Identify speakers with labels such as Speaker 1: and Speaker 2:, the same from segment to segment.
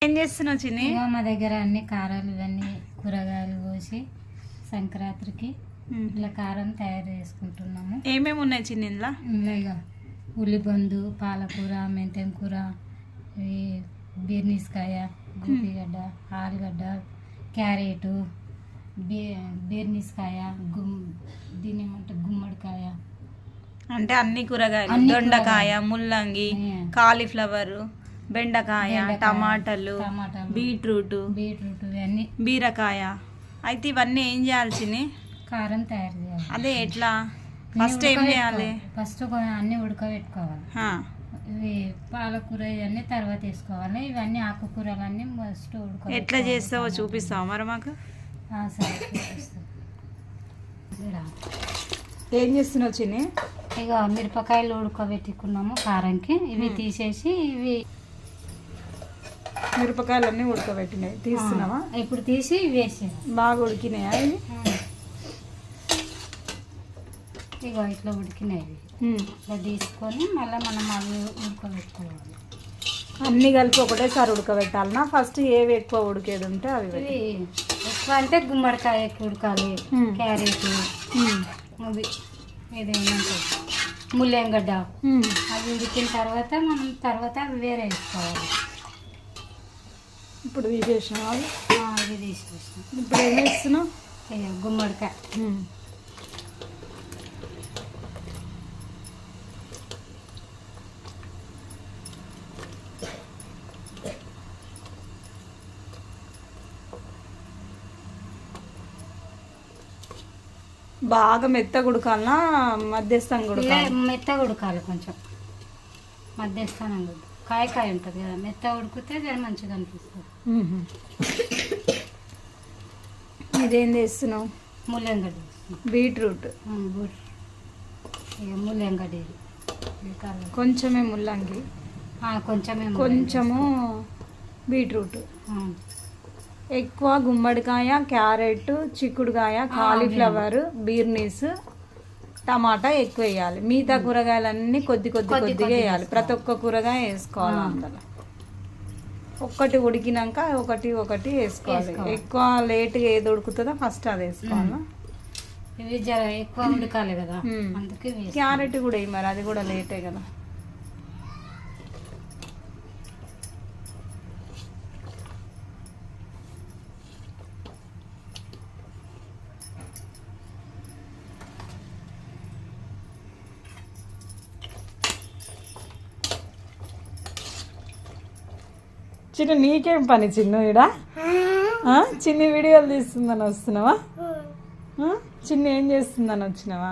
Speaker 1: ఏం చేస్తున్నావు చిన్ని?
Speaker 2: మా దగ్గర అన్ని కారాలు ఇవన్నీ కూరగాయలు కోసి సంక్రాంతికి ఇలా కారం తయారు చేసుకుంటున్నాము.
Speaker 1: ఏమేమి ఉన్నాయి చిన్ని ఇందులో?
Speaker 2: ఇక ఉల్లిపండు, పాలకూర, మెంతెం కూర, బీర్నీస్కాయ, గోపిగడ్డ, ఆలుగడ్డ, క్యారెట్, బీర్నీస్కాయ, దీని ఏమంటారు గుమ్మడికాయ,
Speaker 1: అంటే అన్ని కూరగాయలు, దొండకాయ, ముల్లంగి, కాలీఫ్లవర్, బెండకాయ, టమాటాలు, బీట్రూట్
Speaker 2: ఇవన్నీ,
Speaker 1: బీరకాయ. అయితే ఇవన్నీ ఏం చేయాలి చిన్ని?
Speaker 2: కారం తయారు చేయాలి.
Speaker 1: అదే ఎట్లా? ఫస్ట్ ఏం చేయాలి?
Speaker 2: ఫస్ట్ అన్నీ ఉడకబెట్టుకోవాలి. ఇవి పాలకూర ఇవన్నీ తర్వాత వేసుకోవాలి. ఇవన్నీ ఆకుకూరలన్నీ ఫస్ట్ ఉడక.
Speaker 1: ఎట్లా చేస్తావో చూపిస్తావా మరి మాకు?
Speaker 2: సరే చూపిస్తాం.
Speaker 1: ఏం చేస్తున్నావు చిన్ని?
Speaker 2: ఇక మిరపకాయలు ఉడకబెట్టుకున్నాము కారంకి. ఇవి తీసేసి ఇవి
Speaker 1: మిరపకాయలన్నీ ఉడకబెట్టినాయి తీస్తున్నావా?
Speaker 2: ఇప్పుడు తీసి వేసి
Speaker 1: బాగా ఉడికినాయా ఇవి?
Speaker 2: ఇక ఇట్లా ఉడికినాయి. ఇట్లా తీసుకొని మళ్ళీ మనం అవి ఉడకబెట్టుకోవాలి.
Speaker 1: అన్నీ కలిపి ఒకటేసారి ఉడకబెట్టాలనా? ఫస్ట్ ఏవి ఎక్కువ ఉడికేది ఉంటే అవి
Speaker 2: ఎక్కువ అంటే గుమ్మడికాయ ఎక్కువ ఉడకాలి, క్యారెట్, అవి ఏదేమంటే ముల్లంగడ్డ, అవి ఉడికిన తర్వాత మనం తర్వాత అవి వేరే వేసుకోవాలి.
Speaker 1: ఇప్పుడు తీసేసినావు అవి?
Speaker 2: అవి తీసేసినాం.
Speaker 1: ఇప్పుడు ఏం వేస్తున్నావు?
Speaker 2: గుమ్మడికాయ.
Speaker 1: బాగా మెత్తగా ఉడకాలనా మధ్యస్థంగా ఉడకాలి?
Speaker 2: మెత్తగా ఉడకాలి, కొంచెం మధ్యస్థానం. కాయ ఉంటుంది కదా, మెత్తగా ఉడికితే జర మంచిగా అనిపిస్తుంది.
Speaker 1: ఇదేం చేస్తున్నావు?
Speaker 2: ముల్లంగడ్డ,
Speaker 1: బీట్రూట్,
Speaker 2: ముల్లంగడ్డ,
Speaker 1: కొంచెమే ముల్లంగి,
Speaker 2: కొంచెము
Speaker 1: బీట్రూట్, ఎక్కువ గుమ్మడికాయ, క్యారెట్, చిక్కుడుకాయ, కాలీఫ్లవర్, బీర్నీస్, టమాటా ఎక్కువ వేయాలి. మిగతా కూరగాయలన్నీ కొద్దిగా వేయాలి. ప్రతి ఒక్క కూరగాయ వేసుకోవాలి. అందులో ఒక్కటి ఉడికినాక ఒకటి వేసుకోవాలి. ఎక్కువ లేట్గా ఏది ఉడుకుతుందో ఫస్ట్ అది వేసుకోవాలి.
Speaker 2: ఇవి జర ఎక్కువ ఉడకాలి కదా, అందుకే.
Speaker 1: క్యారెట్ కూడా వేయి మరి, అది కూడా లేటే కదా. చిన్న నీకేం పని చిన్ను ఇడా? చిన్ని వీడియోలు తీస్తుందని వస్తున్నావా? చిన్ని ఏం చేస్తుందని వచ్చినావా?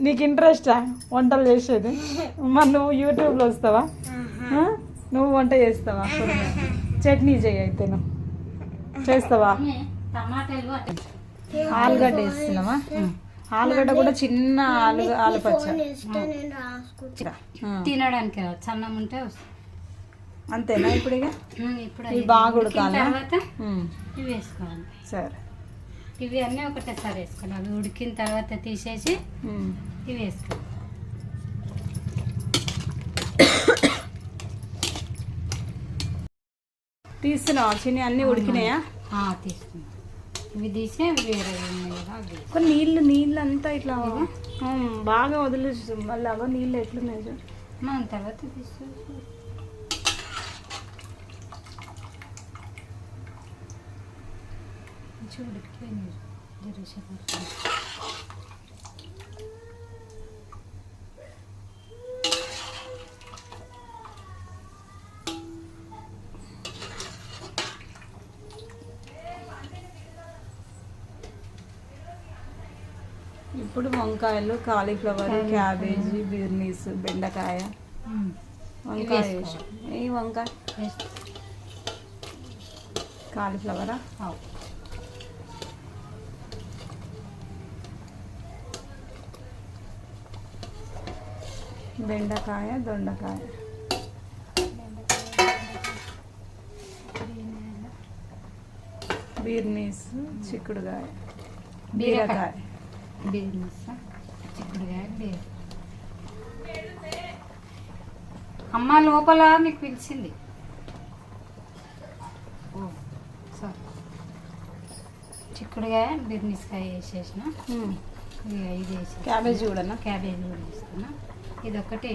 Speaker 1: నీకు ఇంట్రెస్టా వంటలు చేసేది? మరి నువ్వు యూట్యూబ్లో వస్తావా? నువ్వు వంట చేస్తావా? చట్నీ చేయి అయితే. నువ్వు చేస్తావా? ఆలుగడ్డ వేస్తున్నావా? ఆలుగడ్డ కూడా చిన్న ఆలుపచ్చ
Speaker 2: తినడానికి సన్నం ఉంటే
Speaker 1: అంతేనా? ఇప్పుడు ఇవి బాగా ఉడకాలి.
Speaker 2: ఇవి వేసుకోవాలి.
Speaker 1: సరే,
Speaker 2: ఇవి అన్నీ ఒకటేసారి వేసుకోవాలి. అవి ఉడికిన తర్వాత తీసేసి ఇవి వేసుకోవాలి.
Speaker 1: తీస్తున్నావా చిన్ని? అన్నీ ఉడికినాయా?
Speaker 2: తీసుకున్నాం. ఇవి తీసి వేరే
Speaker 1: కొన్ని నీళ్ళు అంతా ఇట్లా బాగా వదిలేసి మళ్ళీ అవో నీళ్ళు ఎట్లున్నాయి
Speaker 2: మన తర్వాత తీసి ఉడికిపోయినాయి.
Speaker 1: ఇప్పుడు వంకాయలు, కాలీఫ్లవర్, క్యాబేజీ, బీర్నీస్, బెండకాయ, వంకాయ వేసి ఈ వంకాయ కాలీఫ్లవరా? బెండకాయ, దొండకాయ, బీర్నీస్, చిక్కుడుకాయ, బీరకాయ,
Speaker 2: బీర్నీస్, చిక్కుడుకాయ, అమ్మ లోపల మీకు పిలిచింది. చిక్కుడుగా బిర్నిస్కాయ వేసేసిన, ఇది వేసి
Speaker 1: క్యాబేజీ కూడా
Speaker 2: క్యాబేజీ కూడా వేస్తున్నా. ఇది ఒకటి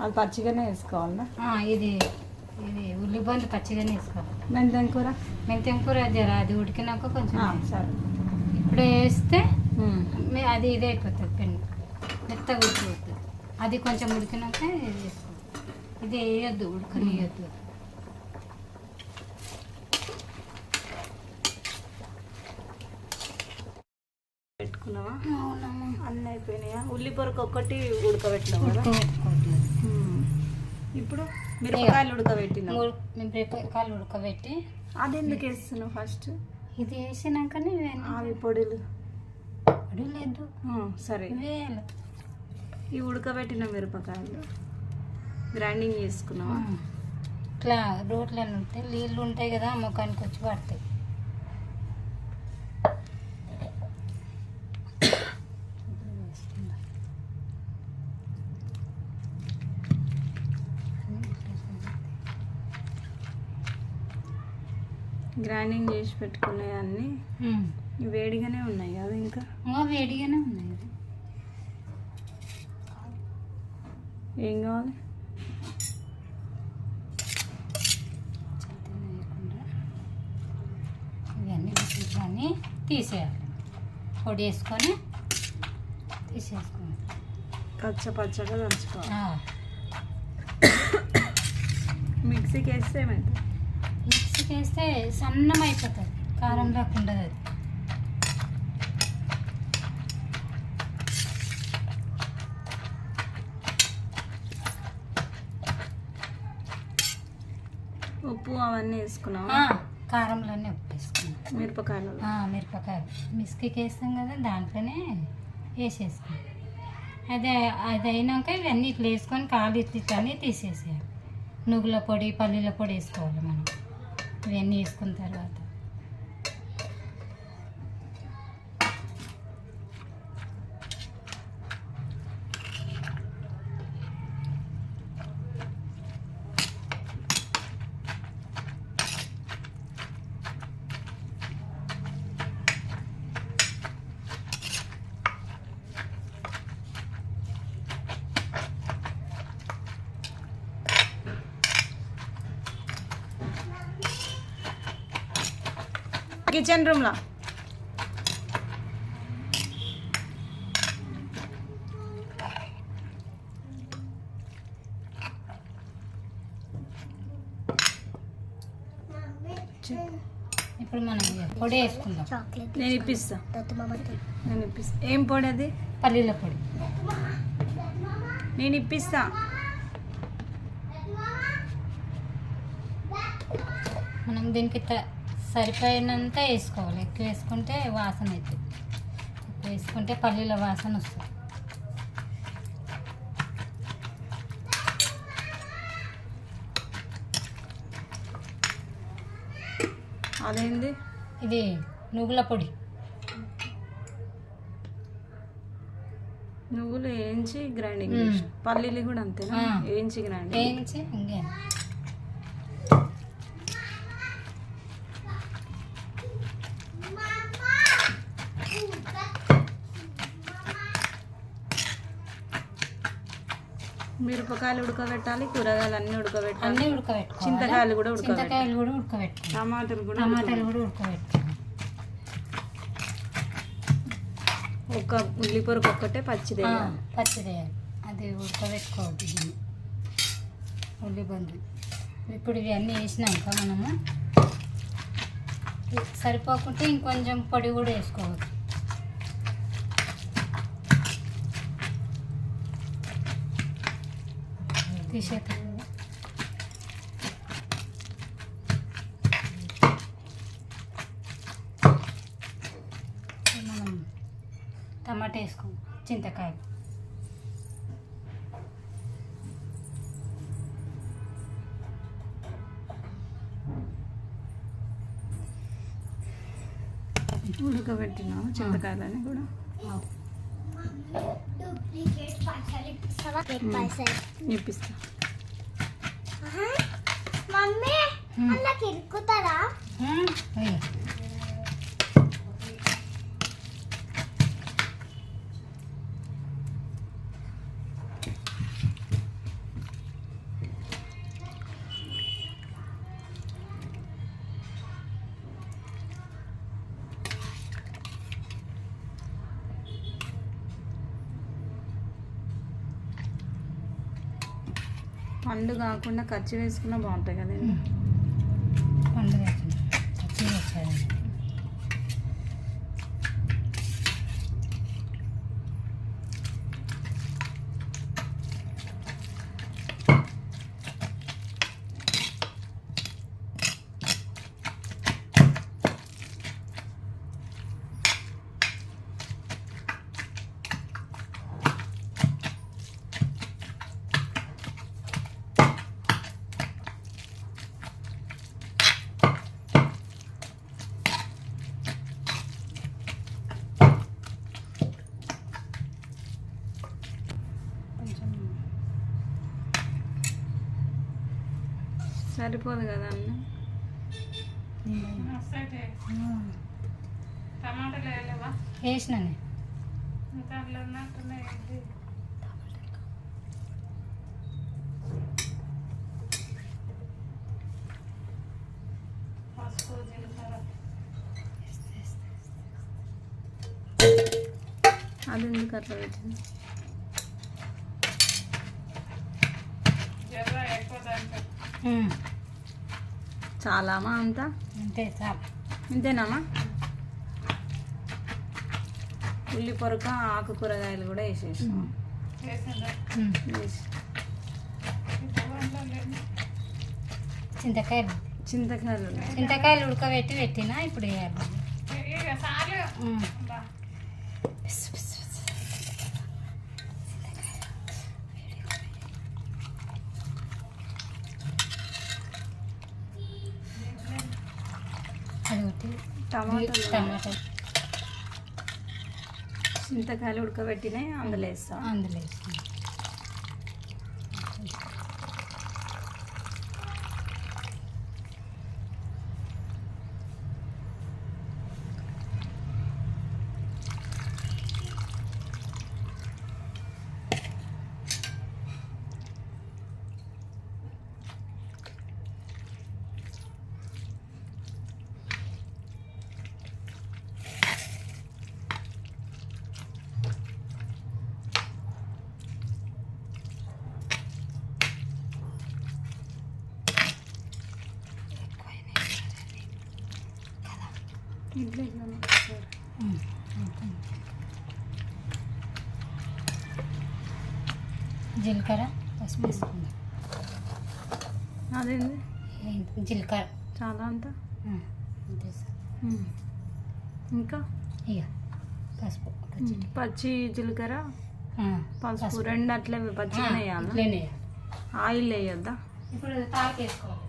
Speaker 1: అది పచ్చిగానే వేసుకోవాలా?
Speaker 2: ఇది ఇది ఉల్లిబంది పచ్చిగానే వేసుకోవాలి.
Speaker 1: మెంతెం కూర
Speaker 2: జర అది ఉడికినాక కొంచెం
Speaker 1: సరే
Speaker 2: ఇప్పుడే వేస్తే అది ఇది అయిపోతుంది, పెన్ను మెత్తగా ఉడికిపోతుంది. అది కొంచెం ఉడికినాక ఇది వేసుకోవాలి. ఇది వేయొద్దు, ఉడకనియొద్దు.
Speaker 1: పెట్టుకున్నావా? అన్నీ అయిపోయినాయా? ఉల్లిపొరకు ఒక్కటి ఉడకబెట్టినావు కదా? ఇప్పుడు మిరపకాయలు ఉడకబెట్టినా.
Speaker 2: మిరపకాయలు ఉడకబెట్టి
Speaker 1: అది ఎందుకు వేస్తున్నావు ఫస్ట్?
Speaker 2: ఇది వేసినాకనే
Speaker 1: అవి పొడులు
Speaker 2: లేదు.
Speaker 1: సరే, ఈ ఉడకబెట్టిన మిరపకాయలు గ్రైండింగ్ చేసుకున్నావా?
Speaker 2: ఇట్లా రోట్లలో ఉంటాయి, నీళ్ళు ఉంటాయి కదా, ముఖానికి వచ్చి పడతాయి.
Speaker 1: గ్రైండింగ్ చేసి పెట్టుకున్నాయి అన్నీ వేడిగానే ఉన్నాయి కదా? ఇంకా
Speaker 2: వేడిగానే ఉన్నాయి.
Speaker 1: ఏం కావాలి?
Speaker 2: ఇవన్నీ తీసేయాలి, పొడి వేసుకొని తీసేసుకోవాలి.
Speaker 1: పచ్చగా దంచుకోవాలి. మిక్సీకి వేస్తే ఏమైంది?
Speaker 2: మిక్సీకి వేస్తే సన్నం అయిపోతుంది, కారం రాకుండా. అది
Speaker 1: ఉప్పు అవన్నీ వేసుకున్నావా?
Speaker 2: కారంలోనే ఉప్పు వేసుకున్నాం.
Speaker 1: మిరపకాయలు
Speaker 2: మిక్సీకి వేస్తాం కదా, దాంట్లోనే వేసేసుకున్నాం. అది అయినాక ఇవన్నీ ఇట్లా వేసుకొని కాలు ఇట్లని తీసేసేయాలి. నువ్వుల పొడి, పల్లీల పొడి వేసుకోవాలి మనం. ఇవన్నీ వేసుకున్న తర్వాత
Speaker 1: కిచెన్ రూమ్లో
Speaker 2: ఇప్పుడు మనం పొడి వేసుకుందాం.
Speaker 1: నేను ఇప్పిస్తా. ఏం పొడి అది?
Speaker 2: పల్లీల పొడి.
Speaker 1: నేను ఇప్పిస్తా.
Speaker 2: మనం దీనికి సరిపోయినంత వేసుకోవాలి. ఎక్కువ వేసుకుంటే వాసన అవుతుంది, ఎక్కువ వేసుకుంటే పల్లీల వాసన వస్తుంది.
Speaker 1: అదేంది?
Speaker 2: ఇది నువ్వుల పొడి.
Speaker 1: నువ్వులు వేయించి గ్రైండింగ్, పల్లీలు కూడా అంతేనా? వేయించి గ్రైండింగ్,
Speaker 2: వేయించి ఇంకే.
Speaker 1: మిరపకాయలు ఉడకబెట్టాలి, కూరగాయలు అన్నీ ఉడకబెట్టాలి,
Speaker 2: అన్నీ ఉడకబెట్టుకోవాలి.
Speaker 1: చింతకాయలు కూడా
Speaker 2: ఉడకబెట్టాలి, టమాటాలు కూడా ఉడకబెట్టాలి.
Speaker 1: ఒక ఉల్లిపొరకు ఒక్కటే
Speaker 2: పచ్చిదేయాలి. అది ఉడకబెట్టుకోవద్దు దీన్ని, ఉల్లిబంది. ఇప్పుడు ఇవన్నీ వేసినాక మనము సరిపోకుంటే ఇంకొంచెం పొడి కూడా వేసుకోవచ్చు. తీసేత మనం టమాటా వేసుకోం, చింతకాయ.
Speaker 1: ఉడకబెట్టినా చింతకాయలని కూడా ఇప్పిస్తా.
Speaker 3: మమ్మీ అలా కిరుకుతారా?
Speaker 1: పండు కాకుండా ఖర్చు వేసుకున్నా బాగుంటాయి కదండి.
Speaker 2: పండు వచ్చాయి.
Speaker 1: సరిపోదు కదా అన్న.
Speaker 4: టమాటాలు వేయలేవా?
Speaker 2: వేసినానే.
Speaker 4: దాంట్లో ఉన్నట్టున్నాయి. పసుపు జీలకర్ర
Speaker 1: అది ఎందుకు అట్లా పెట్టింది?
Speaker 4: జర్ర ఎక్కువ దాంట్లో
Speaker 1: చాలామా అంతా?
Speaker 2: అంతే చాలు.
Speaker 1: ఇంతేనామా? ఉల్లి పొరక ఆకు కూరగాయలు కూడా వేసేసాం.
Speaker 4: వేసిందా?
Speaker 1: వేసి
Speaker 2: చింతకాయలు
Speaker 1: చింతకాయలు ఉన్నాయి.
Speaker 2: చింతకాయలు ఉడకబెట్టి పెట్టినా ఇప్పుడు వేయాలి.
Speaker 4: ఇక చాలు. బా.
Speaker 2: అది ఒకటి
Speaker 1: టమాటాలు
Speaker 2: టమాటా
Speaker 1: చింతకాయలు ఉడకబెట్టినాయి అందులో వేస్తాం.
Speaker 2: అందులో వేస్తాం.
Speaker 1: ఇడ్లీ ఇట్లా
Speaker 2: జీలకర్ర పసుపు వేసుకుందాం.
Speaker 1: అదేంది
Speaker 2: జీలకర్ర
Speaker 1: చాలా అంతా.
Speaker 2: అంతే సార్.
Speaker 1: ఇంకా
Speaker 2: ఇక పసుపు
Speaker 1: పచ్చి జీలకర్ర పసుపు రెండు అట్లే పచ్చిగానే వేయాలి. ఆయిల్ వేయొద్దా?
Speaker 2: ఇప్పుడు తాకి వేసుకోవాలి.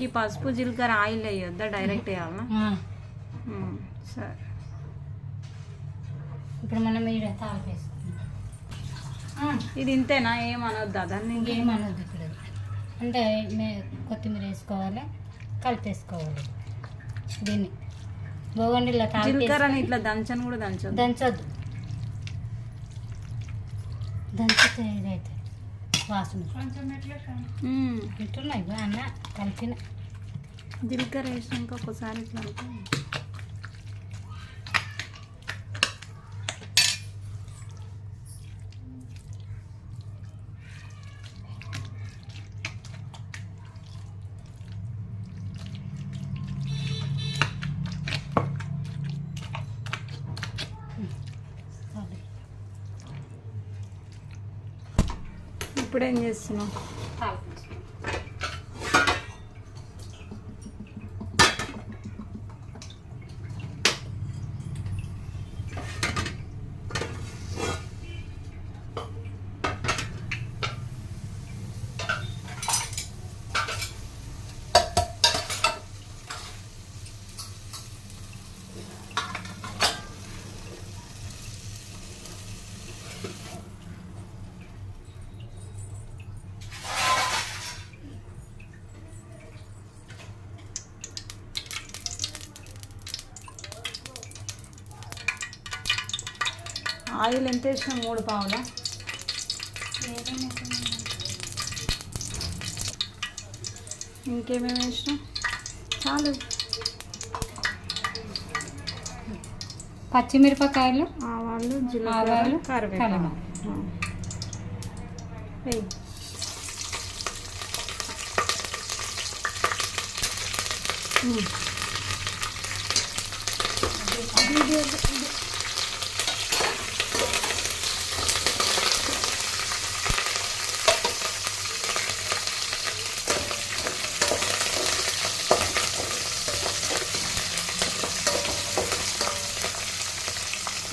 Speaker 1: ఈ పసుపు జీలకర్ర ఆయిల్ వేయొద్దా? డైరెక్ట్ వేయాలా? సరే.
Speaker 2: ఇప్పుడు మనం ఇక్కడ తాకి వేసుకుందాం.
Speaker 1: ఇది ఇంతేనా? ఏమనొద్దా దాన్ని?
Speaker 2: ఇంకేమనొద్దు. ఇప్పుడు అంటే కొత్తిమీర వేసుకోవాలి, కలిపేసుకోవాలి. దీన్ని బోగండిలో
Speaker 1: జీలకర్రని ఇట్లా దంచని కూడా దంచొద్దు.
Speaker 2: దంచొద్దు. దంచితే ఇదైతే వాసన
Speaker 4: కొంచెం ఎట్లా
Speaker 2: ఇట్టున్నాయి అన్న కలిపిన.
Speaker 1: జీలకర్ర వేసినాక ఒకసారి ఇట్లా అంటే ఇప్పుడు ఏం చేస్తున్నావు? ఆయిల్ ఎంత వేసినాం? 3 పావులా? ఇంకేమేమి వేసినాం? చాలు.
Speaker 2: పచ్చిమిరపకాయలు,
Speaker 1: ఆవాలు, జీలకర్ర,
Speaker 2: ఆవాలు,
Speaker 1: కరివేపాకు.
Speaker 2: కరివేపాకు.
Speaker 1: వేయి.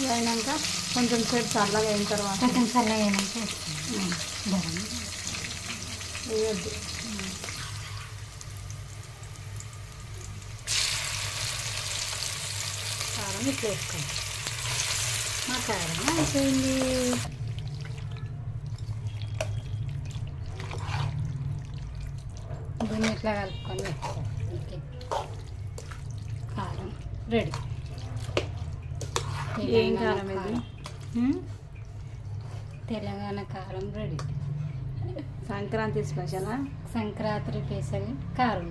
Speaker 1: ఇది అయినాక కొంచెం సేపు చల్లగా అయిన తర్వాత
Speaker 2: కొంచెం చల్లగా అయినాక వేస్తాం. గరం.
Speaker 1: వేయద్దు. కారం ఇట్లా వేసుకోండి. మా కారం అయిపోయింది.
Speaker 2: దీన్ని ఇట్లా కలుపుకొని పెట్టుకోవాలి. ఓకే. కారం రెడీ.
Speaker 1: ఏం కారం ఇది?
Speaker 2: తెలంగాణ కారం రెడీ.
Speaker 1: సంక్రాంతి స్పెషలా?
Speaker 2: సంక్రాంతి స్పెషల్ కారం.